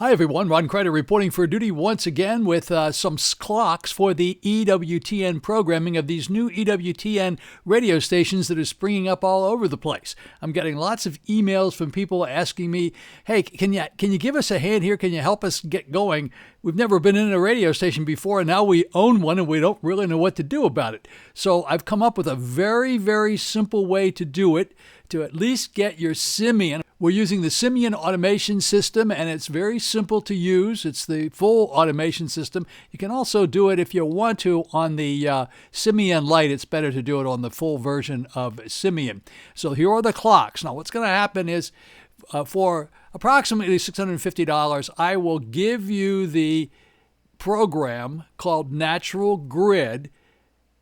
Hi everyone, Ron Crider reporting for duty once again with some clocks for the EWTN programming of these new EWTN radio stations that are springing up all over the place. I'm getting lots of emails from people asking me, hey, can you give us a hand here? Can you help us get going? We've never been in a radio station before, and now we own one, and we don't really know what to do about it. So I've come up with a very, very simple way to do it, to at least get your Simian. We're using the Simian Automation system, and it's very simple to use. It's the full automation system. You can also do it if you want to on the Simian Lite. It's better to do it on the full version of Simian. So here are the clocks. Now, what's going to happen is for approximately $650, I will give you the program called Natural Grid,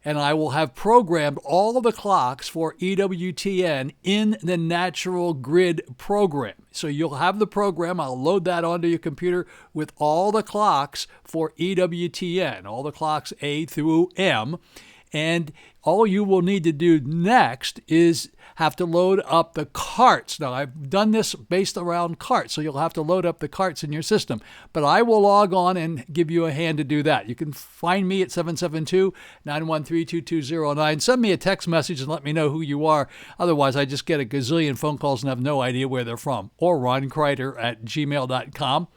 and I will have programmed all of the clocks for EWTN in the Natural Grid program. So you'll have the program. I'll load that onto your computer with all the clocks for EWTN, all the clocks A through M. And all you will need to do next is have to load up the carts. Now, I've done this based around carts, so you'll have to load up the carts in your system. But I will log on and give you a hand to do that. You can find me at 772-913-2209. Send me a text message and let me know who you are. Otherwise, I just get a gazillion phone calls and have no idea where they're from. Or roncrider@gmail.com.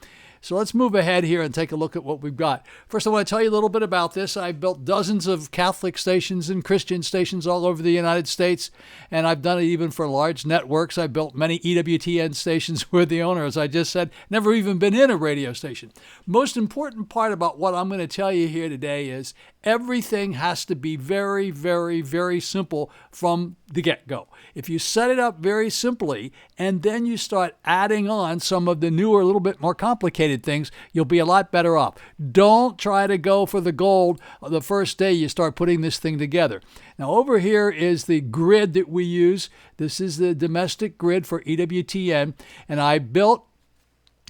So let's move ahead here and take a look at what we've got. First, I want to tell you a little bit about this. I've built dozens of Catholic stations and Christian stations all over the United States, and I've done it even for large networks. I've built many EWTN stations where the owner, as I just said, never even been in a radio station. Most important part about what I'm going to tell you here today is everything has to be very, very, very simple from the get-go. If you set it up very simply and then you start adding on some of the newer, a little bit more complicated things, you'll be a lot better off. Don't try to go for the gold the first day you start putting this thing together. Now, over here is the grid that we use. This is the domestic grid for EWTN, and I built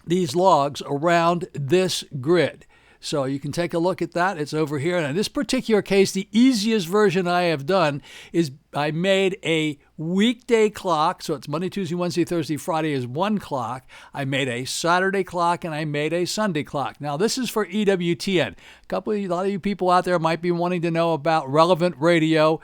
these logs around this grid. So you can take a look at that. It's over here. And in this particular case, the easiest version I have done is I made a weekday clock. So it's Monday, Tuesday, Wednesday, Thursday, Friday is one clock. I made a Saturday clock and I made a Sunday clock. Now, this is for EWTN. A lot of you people out there might be wanting to know about relevant radio.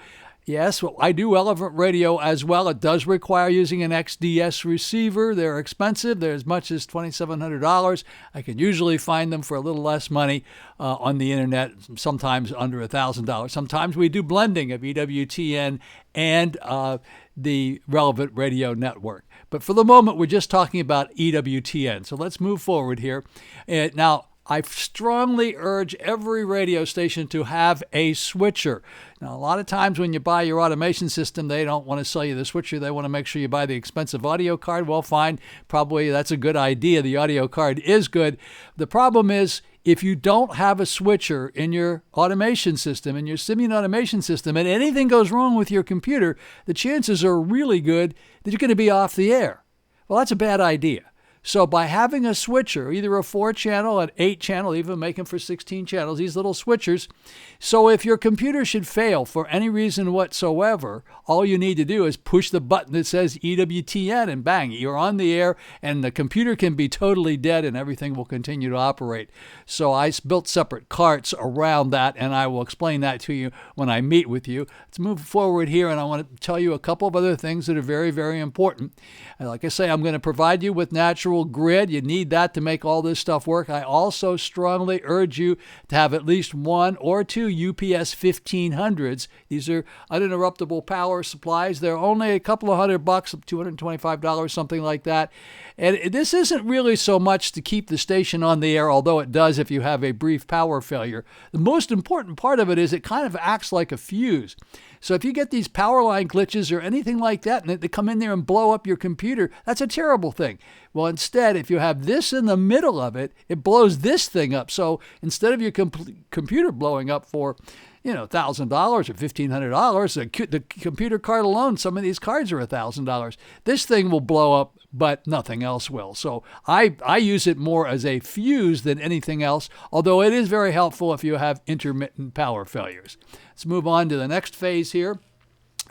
Yes, well, I do relevant radio as well. It does require using an XDS receiver. They're expensive. They're as much as $2,700. I can usually find them for a little less money on the internet, sometimes under $1,000. Sometimes we do blending of EWTN and the relevant radio network. But for the moment, we're just talking about EWTN. So let's move forward here. Now, I strongly urge every radio station to have a switcher. Now, a lot of times when you buy your automation system, they don't want to sell you the switcher. They want to make sure you buy the expensive audio card. Well, fine. Probably that's a good idea. The audio card is good. The problem is, if you don't have a switcher in your automation system, in your Simian automation system, and anything goes wrong with your computer, the chances are really good that you're going to be off the air. Well, that's a bad idea. So by having a switcher, either a 4-channel, an 8-channel, even make them for 16 channels, these little switchers. So if your computer should fail for any reason whatsoever, all you need to do is push the button that says EWTN and bang, you're on the air and the computer can be totally dead and everything will continue to operate. So I built separate carts around that and I will explain that to you when I meet with you. Let's move forward here and I want to tell you a couple of other things that are very, very important. And like I say, I'm going to provide you with Natural Grid. You need that to make all this stuff work. I also strongly urge you to have at least one or two UPS 1500s. These are uninterruptible power supplies. They're only a couple of $100, $225, something like that. And this isn't really so much to keep the station on the air, although it does if you have a brief power failure. The most important part of it is it kind of acts like a fuse. So if you get these power line glitches or anything like that and they come in there and blow up your computer, that's a terrible thing. Well, instead, if you have this in the middle of it, it blows this thing up. So instead of your computer blowing up for $1,000 or $1,500, the computer card alone, some of these cards are $1,000. This thing will blow up, but nothing else will. So I use it more as a fuse than anything else, although it is very helpful if you have intermittent power failures. Let's move on to the next phase here.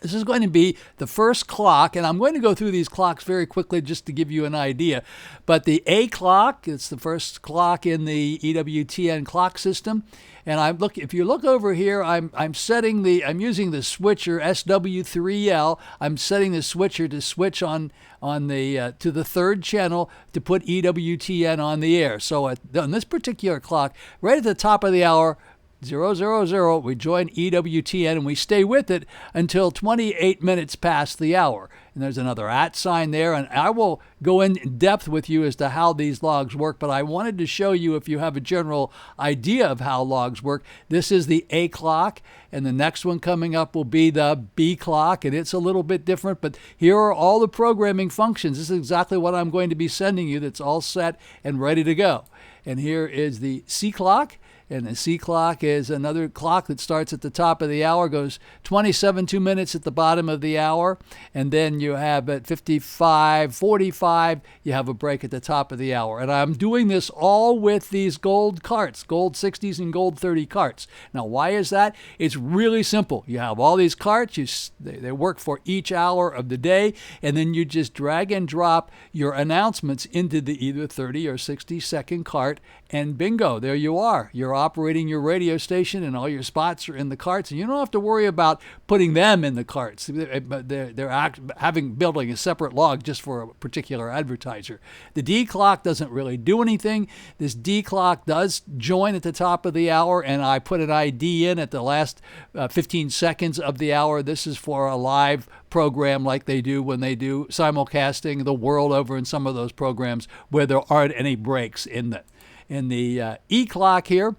This is going to be the first clock, and I'm going to go through these clocks very quickly just to give you an idea. But the A clock, it's the first clock in the EWTN clock system. And if you look over here, I'm using the switcher SW3L. I'm setting the switcher to switch on the to the third channel to put EWTN on the air. So on this particular clock, right at the top of the hour, 000, we join EWTN and we stay with it until 28 minutes past the hour. And there's another @ sign there, and I will go in depth with you as to how these logs work, but I wanted to show you, if you have a general idea of how logs work, this is the A clock, and the next one coming up will be the B clock, and it's a little bit different, but here are all the programming functions. This is exactly what I'm going to be sending you that's all set and ready to go. And here is the C clock. And the C clock is another clock that starts at the top of the hour, goes 2 minutes at the bottom of the hour, and then you have at 55:45, you have a break at the top of the hour. And I'm doing this all with these gold carts, gold 60s and gold 30 carts. Now, why is that? It's really simple. You have all these carts, they work for each hour of the day, and then you just drag and drop your announcements into the either 30 or 60-second cart, and bingo, there you are. You're operating your radio station, and all your spots are in the carts, and you don't have to worry about putting them in the carts. They're building a separate log just for a particular advertiser. The D clock doesn't really do anything. This D clock does join at the top of the hour, and I put an ID in at the last 15 seconds of the hour. This is for a live program like they do when they do simulcasting the world over in some of those programs where there aren't any breaks in the E clock here.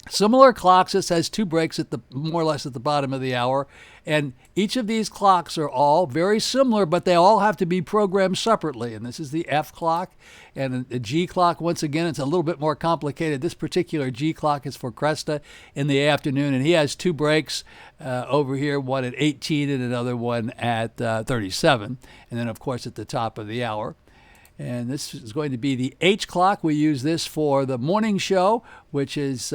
Similar clocks. This has 2 breaks more or less at the bottom of the hour. And each of these clocks are all very similar, but they all have to be programmed separately. And this is the F clock. And the G clock, once again, it's a little bit more complicated. This particular G clock is for Cresta in the afternoon. And he has 2 breaks over here, one at 18 and another one at 37. And then, of course, at the top of the hour. And this is going to be the H clock. We use this for the morning show, which is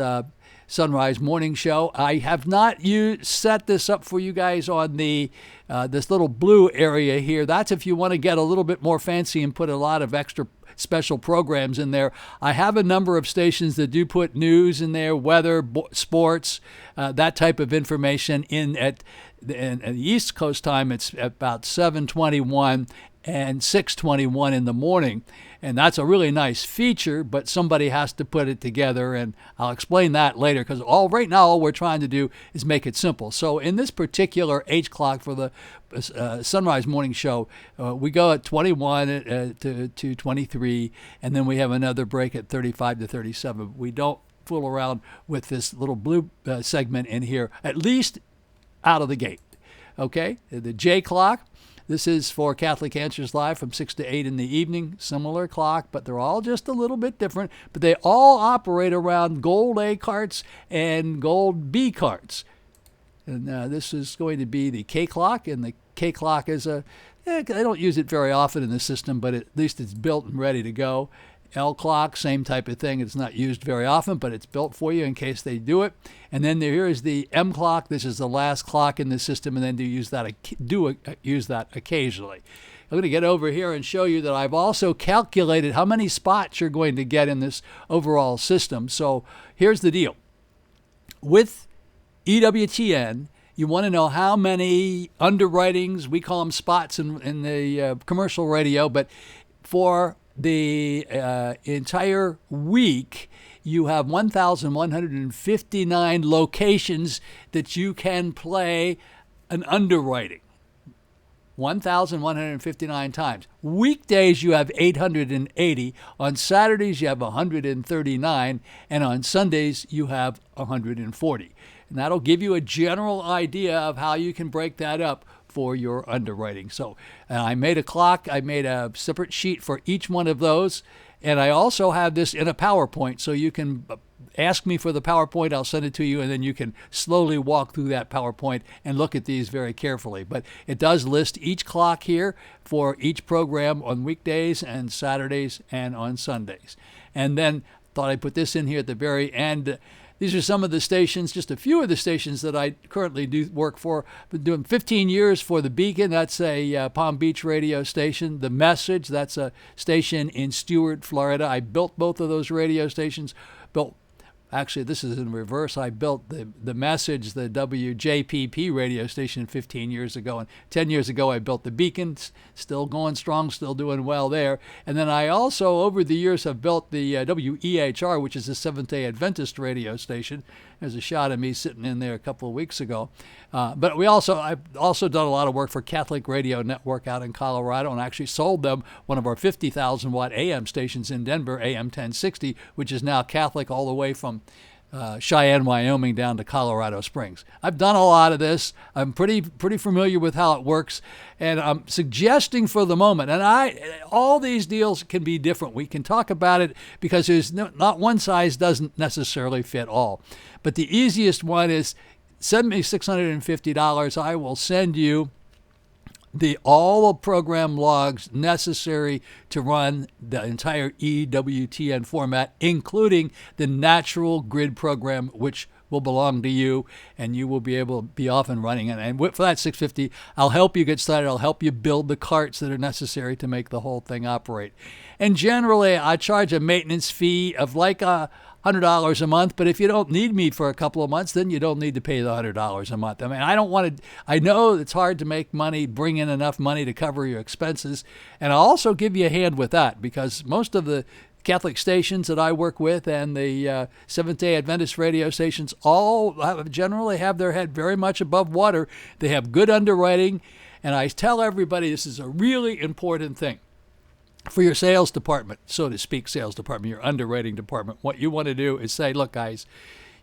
Sunrise Morning Show. I have not set this up for you guys on the this little blue area here. That's if you want to get a little bit more fancy and put a lot of extra special programs in there. I have a number of stations that do put news in there, weather, sports, that type of information in at the East Coast time. It's about 7:21 and 6:21 in the morning. And that's a really nice feature, but somebody has to put it together, and I'll explain that later, because right now all we're trying to do is make it simple. So in this particular H clock for the Sunrise Morning Show, we go at 21 to 23, and then we have another break at 35 to 37. We don't fool around with this little blue segment in here, at least out of the gate. Okay, the J clock. This is for Catholic Answers Live from 6 to 8 in the evening. Similar clock, but they're all just a little bit different. But they all operate around gold A carts and gold B carts. And this is going to be the K clock. And the K clock is I don't use it very often in the system, but at least it's built and ready to go. L clock, same type of thing. It's not used very often, but it's built for you in case they do it. And then here is the M clock. This is the last clock in the system, and then use that occasionally. I'm going to get over here and show you that I've also calculated how many spots you're going to get in this overall system. So here's the deal. With EWTN, you want to know how many underwritings, we call them spots in the commercial radio, but for the entire week, you have 1,159 locations that you can play an underwriting. 1,159 times. Weekdays, you have 880. On Saturdays, you have 139. And on Sundays, you have 140. And that'll give you a general idea of how you can break that up for your underwriting. So I made a clock. I made a separate sheet for each one of those. And I also have this in a PowerPoint, so you can ask me for the PowerPoint. I'll send it to you, and then you can slowly walk through that PowerPoint and look at these very carefully. But it does list each clock here for each program on weekdays and Saturdays and on Sundays. And then thought I'd put this in here at the very end. These are some of the stations, just a few of the stations that I currently do work for. Been doing 15 years for the Beacon. That's a Palm Beach radio station. The Message, that's a station in Stuart, Florida. I built both of those radio stations. Actually, this is in reverse. I built the Message, the WJPP radio station 15 years ago. And 10 years ago, I built the Beacon, still going strong, still doing well there. And then I also, over the years, have built the WEHR, which is a Seventh-day Adventist radio station. There's a shot of me sitting in there a couple of weeks ago. But I've also done a lot of work for Catholic Radio Network out in Colorado, and actually sold them one of our 50,000 watt AM stations in Denver, AM 1060, which is now Catholic all the way from Cheyenne, Wyoming, down to Colorado Springs. I've done a lot of this. I'm pretty familiar with how it works, and I'm suggesting for the moment, and all these deals can be different. We can talk about it because there's not one size doesn't necessarily fit all. But the easiest one is send me $650. I will send you all the program logs necessary to run the entire EWTN format, including the natural grid program, which will belong to you, and you will be able to be off and running. And for that $650, I'll help you get started. I'll help you build the carts that are necessary to make the whole thing operate. And generally, I charge a maintenance fee of like $100 a month, but if you don't need me for a couple of months, then you don't need to pay the $100 a month. I mean, I know it's hard to make money, bring in enough money to cover your expenses, and I'll also give you a hand with that, because most of the Catholic stations that I work with and the Seventh-day Adventist radio stations all generally have their head very much above water. They have good underwriting, and I tell everybody this is a really important thing for your sales department, so to speak, your underwriting department. What you want to do is say, look, guys,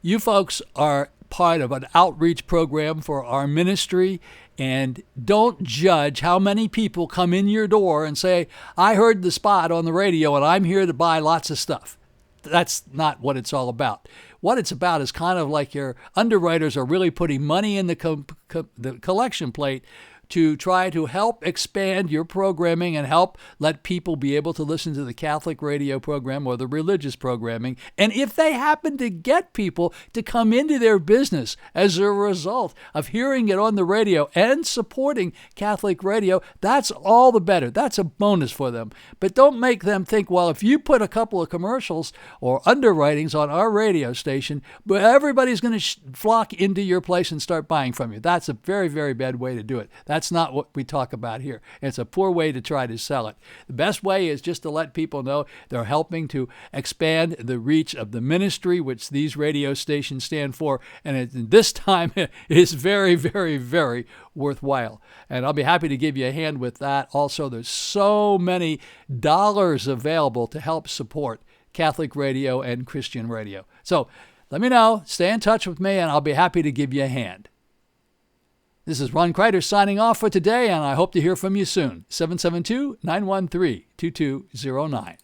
you folks are part of an outreach program for our ministry, and don't judge how many people come in your door and say, I heard the spot on the radio and I'm here to buy lots of stuff. That's not what it's all about. What it's about is kind of like your underwriters are really putting money in the collection plate to try to help expand your programming and help let people be able to listen to the Catholic radio program or the religious programming. And if they happen to get people to come into their business as a result of hearing it on the radio and supporting Catholic radio, that's all the better. That's a bonus for them. But don't make them think, well, if you put a couple of commercials or underwritings on our radio station, everybody's going to flock into your place and start buying from you. That's a very, very bad way to do it. That's not what we talk about here. It's a poor way to try to sell it. The best way is just to let people know they're helping to expand the reach of the ministry, which these radio stations stand for. And this time it is very, very, very worthwhile. And I'll be happy to give you a hand with that. Also, there's so many dollars available to help support Catholic radio and Christian radio. So let me know. Stay in touch with me, and I'll be happy to give you a hand. This is Ron Crider signing off for today, and I hope to hear from you soon. 772-913-2209.